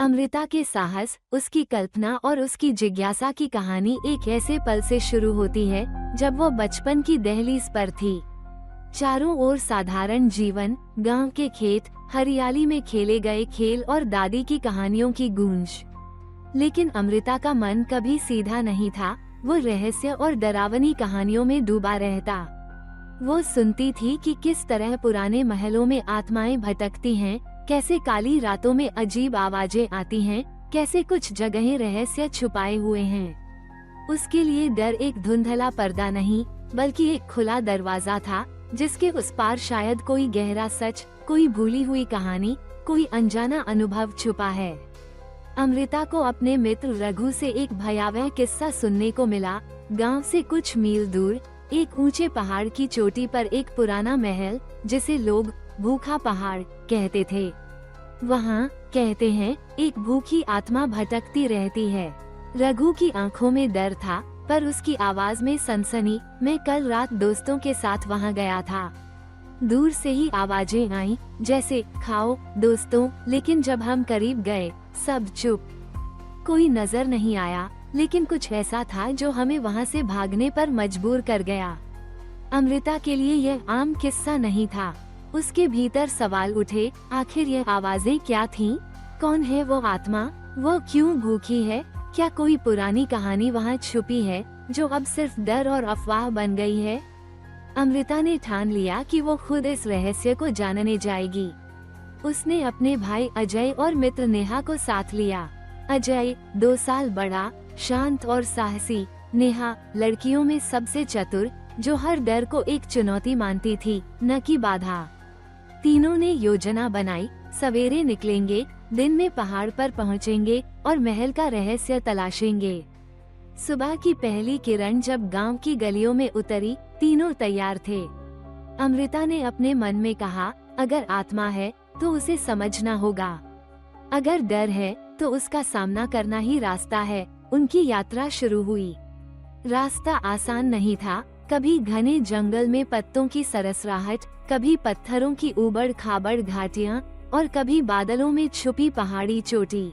अमृता के साहस, उसकी कल्पना और उसकी जिज्ञासा की कहानी एक ऐसे पल से शुरू होती है जब वो बचपन की दहलीज पर थी। चारों ओर साधारण जीवन, गांव के खेत, हरियाली में खेले गए खेल और दादी की कहानियों की गूंज। लेकिन अमृता का मन कभी सीधा नहीं था। वो रहस्य और डरावनी कहानियों में डूबा रहता। वो सुनती थी कि किस तरह पुराने महलों में आत्माएं भटकती हैं, कैसे काली रातों में अजीब आवाजें आती हैं, कैसे कुछ जगहें रहस्य छुपाए हुए हैं। उसके लिए डर एक धुंधला पर्दा नहीं, बल्कि एक खुला दरवाजा था, जिसके उस पार शायद कोई गहरा सच, कोई भूली हुई कहानी, कोई अनजाना अनुभव छुपा है। अमृता को अपने मित्र रघु से एक भयावह किस्सा सुनने को मिला। गांव से कुछ मील दूर एक ऊंचे पहाड़ की चोटी पर एक पुराना महल, जिसे लोग भूखा पहाड़ कहते थे। वहाँ, कहते हैं, एक भूखी आत्मा भटकती रहती है। रघु की आंखों में डर था, पर उसकी आवाज में सनसनी। मैं कल रात दोस्तों के साथ वहाँ गया था। दूर से ही आवाजें आईं, जैसे खाओ दोस्तों, लेकिन जब हम करीब गए, सब चुप। कोई नजर नहीं आया, लेकिन कुछ ऐसा था जो हमें वहाँ से भागने पर मजबूर कर गया। अमृता के लिए यह आम किस्सा नहीं था। उसके भीतर सवाल उठे, आखिर यह आवाजें क्या थीं? कौन है वो आत्मा? वो क्यों भूखी है? क्या कोई पुरानी कहानी वहाँ छुपी है, जो अब सिर्फ डर और अफवाह बन गई है? अमृता ने ठान लिया कि वो खुद इस रहस्य को जानने जाएगी। उसने अपने भाई अजय और मित्र नेहा को साथ लिया। अजय 2 साल बड़ा, शांत और साहसी। नेहा लड़कियों में सबसे चतुर, जो हर डर को एक चुनौती मानती थी, न कि बाधा। तीनों ने योजना बनाई, सवेरे निकलेंगे, दिन में पहाड़ पर पहुंचेंगे और महल का रहस्य तलाशेंगे। सुबह की पहली किरण जब गांव की गलियों में उतरी, तीनों तैयार थे। अमृता ने अपने मन में कहा, अगर आत्मा है तो उसे समझना होगा, अगर डर है तो उसका सामना करना ही रास्ता है। उनकी यात्रा शुरू हुई। रास्ता आसान नहीं था। कभी घने जंगल में पत्तों की सरसराहट, कभी पत्थरों की ऊबड़ खाबड़ घाटियां और कभी बादलों में छुपी पहाड़ी चोटी।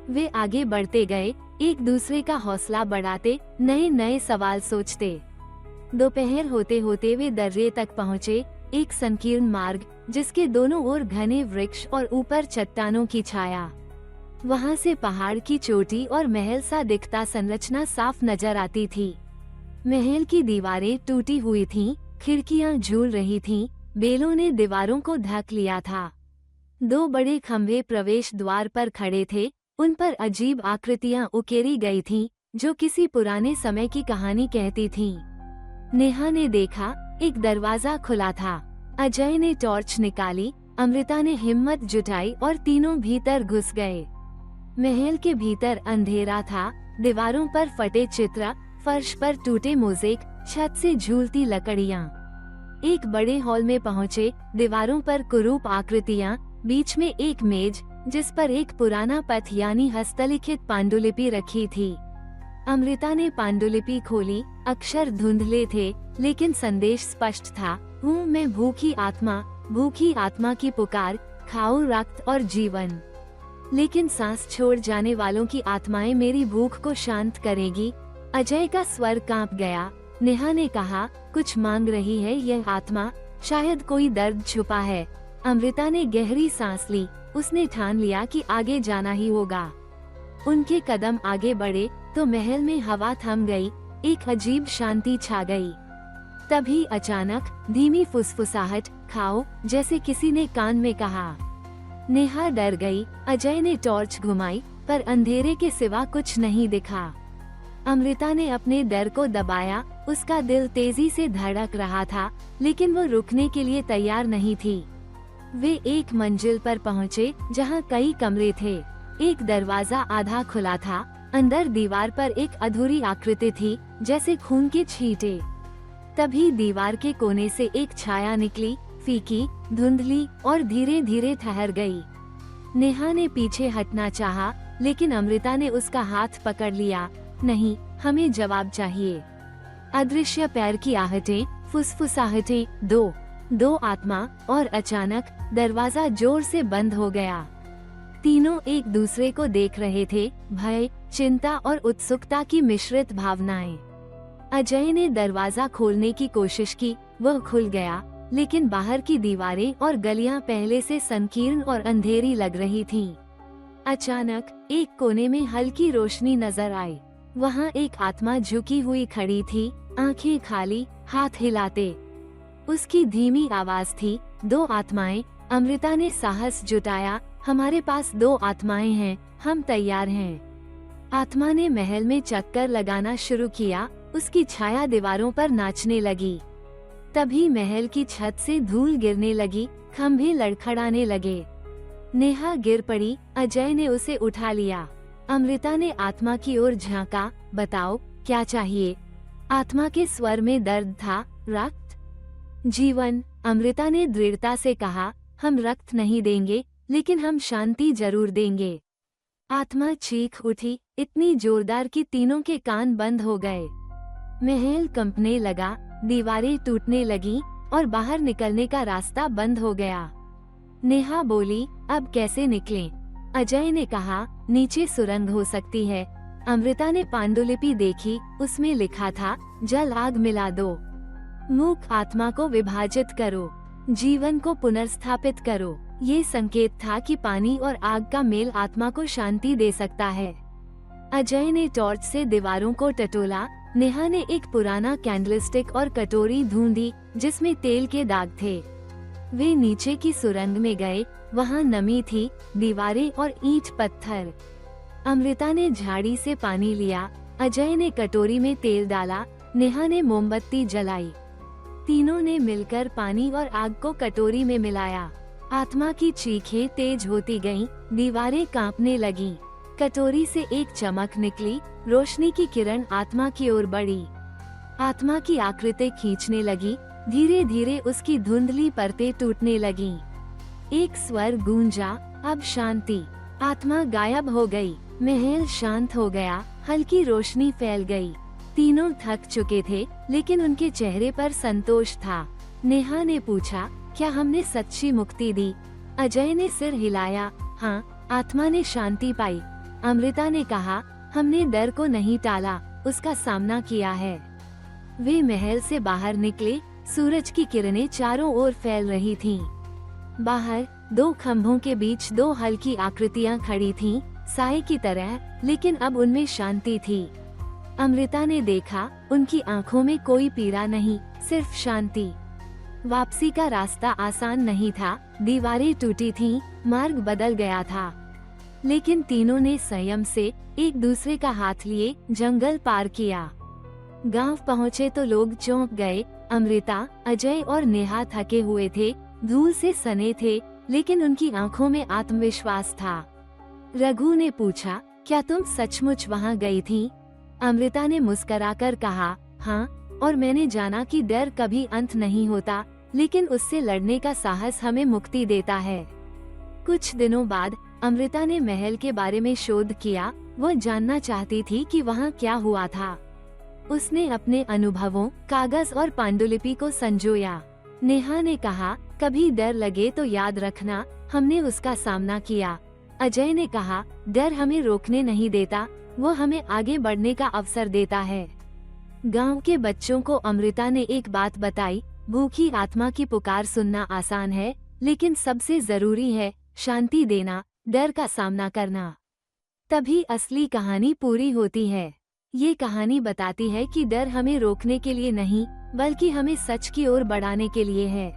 वे आगे बढ़ते गए, एक दूसरे का हौसला बढ़ाते, नए नए सवाल सोचते। दोपहर होते होते वे दर्रे तक पहुँचे, एक संकीर्ण मार्ग, जिसके दोनों ओर घने वृक्ष और ऊपर चट्टानों की छाया। वहाँ से पहाड़ की चोटी और महल सा दिखता संरचना साफ नजर आती थी। महल की दीवारें टूटी हुई थीं, खिड़कियां झूल रही थीं, बेलों ने दीवारों को ढक लिया था। 2 बड़े खंभे प्रवेश द्वार पर खड़े थे, उन पर अजीब आकृतियां उकेरी गई थीं, जो किसी पुराने समय की कहानी कहती थीं। नेहा ने देखा, एक दरवाजा खुला था। अजय ने टॉर्च निकाली, अमृता ने हिम्मत जुटाई और तीनों भीतर घुस गए। महल के भीतर अंधेरा था, दीवारों पर फटे चित्र, फर्श पर टूटे मोज़ेक, छत से झूलती लकड़ियां। एक बड़े हॉल में पहुँचे, दीवारों पर कुरूप आकृतियां, बीच में एक मेज, जिस पर एक पुराना पथ यानी हस्तलिखित पांडुलिपि रखी थी। अमृता ने पांडुलिपि खोली, अक्षर धुंधले थे, लेकिन संदेश स्पष्ट था, हूँ मैं भूखी आत्मा की पुकार, खाओ रक्त और जीवन। लेकिन सांस छोड़ जाने वालों की आत्माएं मेरी भूख को शांत करेगी। अजय का स्वर कांप गया। नेहा ने कहा, कुछ मांग रही है यह आत्मा, शायद कोई दर्द छुपा है। अमृता ने गहरी सांस ली, उसने ठान लिया कि आगे जाना ही होगा। उनके कदम आगे बढ़े तो महल में हवा थम गई, एक अजीब शांति छा गई। तभी अचानक धीमी फुसफुसाहट, खाओ, जैसे किसी ने कान में कहा। नेहा डर गई। अजय ने टॉर्च घुमाई, पर अंधेरे के सिवा कुछ नहीं दिखा। अमृता ने अपने डर को दबाया, उसका दिल तेजी से धड़क रहा था, लेकिन वो रुकने के लिए तैयार नहीं थी। वे एक मंजिल पर पहुँचे, जहाँ कई कमरे थे। एक दरवाजा आधा खुला था, अंदर दीवार पर एक अधूरी आकृति थी, जैसे खून के छींटे। तभी दीवार के कोने से एक छाया निकली, फीकी, धुंधली और धीरे धीरे ठहर गई। नेहा ने पीछे हटना चाहा, लेकिन अमृता ने उसका हाथ पकड़ लिया। नहीं, हमें जवाब चाहिए। अदृश्य पैर की आहटें, फुसफुसाहटें, दो आत्मा, और अचानक दरवाजा जोर से बंद हो गया। तीनों एक दूसरे को देख रहे थे, भय, चिंता और उत्सुकता की मिश्रित भावनाएं। अजय ने दरवाजा खोलने की कोशिश की, वह खुल गया, लेकिन बाहर की दीवारें और गलियां पहले से संकीर्ण और अंधेरी लग रही थीं। अचानक एक कोने में हल्की रोशनी नजर आई। वहां एक आत्मा झुकी हुई खड़ी थी, आंखें खाली, हाथ हिलाते। उसकी धीमी आवाज थी, 2 आत्माएं। अमृता ने साहस जुटाया, हमारे पास 2 आत्माएं हैं, हम तैयार हैं। आत्मा ने महल में चक्कर लगाना शुरू किया, उसकी छाया दीवारों पर नाचने लगी। तभी महल की छत से धूल गिरने लगी, खंभे लड़खड़ाने लगे। नेहा गिर पड़ी, अजय ने उसे उठा लिया। अमृता ने आत्मा की ओर झांका, बताओ क्या चाहिए? आत्मा के स्वर में दर्द था, रक्त, जीवन। अमृता ने दृढ़ता से कहा, हम रक्त नहीं देंगे, लेकिन हम शांति जरूर देंगे। आत्मा चीख उठी, इतनी जोरदार कि तीनों के कान बंद हो गए। महल कंपने लगा, दीवारें टूटने लगीं और बाहर निकलने का रास्ता बंद हो गया। नेहा बोली, अब कैसे निकलें? अजय ने कहा, नीचे सुरंग हो सकती है। अमृता ने पांडुलिपि देखी, उसमें लिखा था, जल आग मिला दो, मूक आत्मा को विभाजित करो, जीवन को पुनर्स्थापित करो। ये संकेत था कि पानी और आग का मेल आत्मा को शांति दे सकता है। अजय ने टॉर्च से दीवारों को टटोला। नेहा ने एक पुराना कैंडलस्टिक और कटोरी ढूंढी जिसमें तेल के दाग थे। वे नीचे की सुरंग में गए, वहां नमी थी, दीवारें और ईंट पत्थर। अमृता ने झाड़ी से पानी लिया, अजय ने कटोरी में तेल डाला, नेहा ने मोमबत्ती जलाई। तीनों ने मिलकर पानी और आग को कटोरी में मिलाया। आत्मा की चीखें तेज होती गईं, दीवारें कांपने लगीं। कटोरी से एक चमक निकली, रोशनी की किरण आत्मा की ओर बढ़ी। आत्मा की आकृति खींचने लगी, धीरे धीरे उसकी धुंधली परतें टूटने लगीं। एक स्वर गूंजा, अब शांति। आत्मा गायब हो गई, महल शांत हो गया, हल्की रोशनी फैल गई। तीनों थक चुके थे, लेकिन उनके चेहरे पर संतोष था। नेहा ने पूछा, क्या हमने सच्ची मुक्ति दी? अजय ने सिर हिलाया, हाँ, आत्मा ने शांति पाई। अमृता ने कहा, हमने डर को नहीं टाला, उसका सामना किया है। वे महल से बाहर निकले, सूरज की किरणें चारों ओर फैल रही थीं। बाहर 2 खंभों के बीच 2 हल्की आकृतियां खड़ी थीं, साए की तरह, लेकिन अब उनमें शांति थी। अमृता ने देखा, उनकी आंखों में कोई पीड़ा नहीं, सिर्फ शांति। वापसी का रास्ता आसान नहीं था, दीवारें टूटी थीं, मार्ग बदल गया था, लेकिन तीनों ने संयम से एक दूसरे का हाथ लिए जंगल पार किया। गांव पहुँचे तो लोग चौंक गए। अमृता, अजय और नेहा थके हुए थे, धूल से सने थे, लेकिन उनकी आंखों में आत्मविश्वास था। रघु ने पूछा, क्या तुम सचमुच वहां गई थी? अमृता ने मुस्कुराकर कहा, हाँ, और मैंने जाना कि डर कभी अंत नहीं होता, लेकिन उससे लड़ने का साहस हमें मुक्ति देता है। कुछ दिनों बाद अमृता ने महल के बारे में शोध किया। वह जानना चाहती थी कि वहाँ क्या हुआ था। उसने अपने अनुभवों, कागज और पांडुलिपि को संजोया। नेहा ने कहा, कभी डर लगे तो याद रखना, हमने उसका सामना किया। अजय ने कहा, डर हमें रोकने नहीं देता, वो हमें आगे बढ़ने का अवसर देता है। गांव के बच्चों को अमृता ने एक बात बताई, भूखी आत्मा की पुकार सुनना आसान है, लेकिन सबसे जरूरी है शांति देना, डर का सामना करना। तभी असली कहानी पूरी होती है। ये कहानी बताती है कि डर हमें रोकने के लिए नहीं, बल्कि हमें सच की ओर बढ़ाने के लिए है।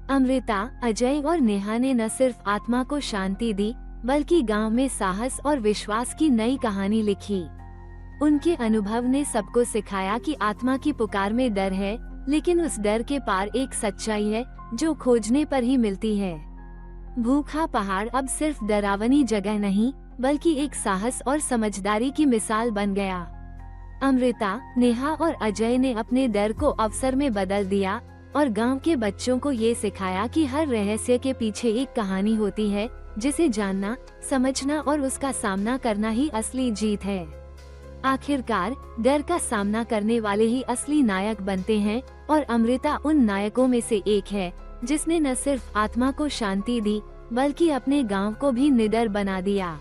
अमृता, अजय और नेहा ने न सिर्फ आत्मा को शांति दी, बल्कि गांव में साहस और विश्वास की नई कहानी लिखी। उनके अनुभव ने सबको सिखाया कि आत्मा की पुकार में डर है, लेकिन उस डर के पार एक सच्चाई है जो खोजने पर ही मिलती है। भूखा पहाड़ अब सिर्फ डरावनी जगह नहीं, बल्कि एक साहस और समझदारी की मिसाल बन गया। अमृता, नेहा और अजय ने अपने डर को अवसर में बदल दिया और गांव के बच्चों को ये सिखाया कि हर रहस्य के पीछे एक कहानी होती है, जिसे जानना, समझना और उसका सामना करना ही असली जीत है। आखिरकार डर का सामना करने वाले ही असली नायक बनते हैं, और अमृता उन नायकों में से एक है, जिसने न सिर्फ आत्मा को शांति दी, बल्कि अपने गांव को भी निडर बना दिया।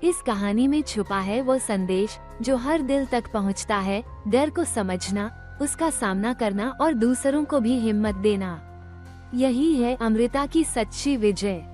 इस कहानी में छुपा है वो संदेश जो हर दिल तक पहुंचता है, डर को समझना, उसका सामना करना और दूसरों को भी हिम्मत देना। यही है अमृता की सच्ची विजय।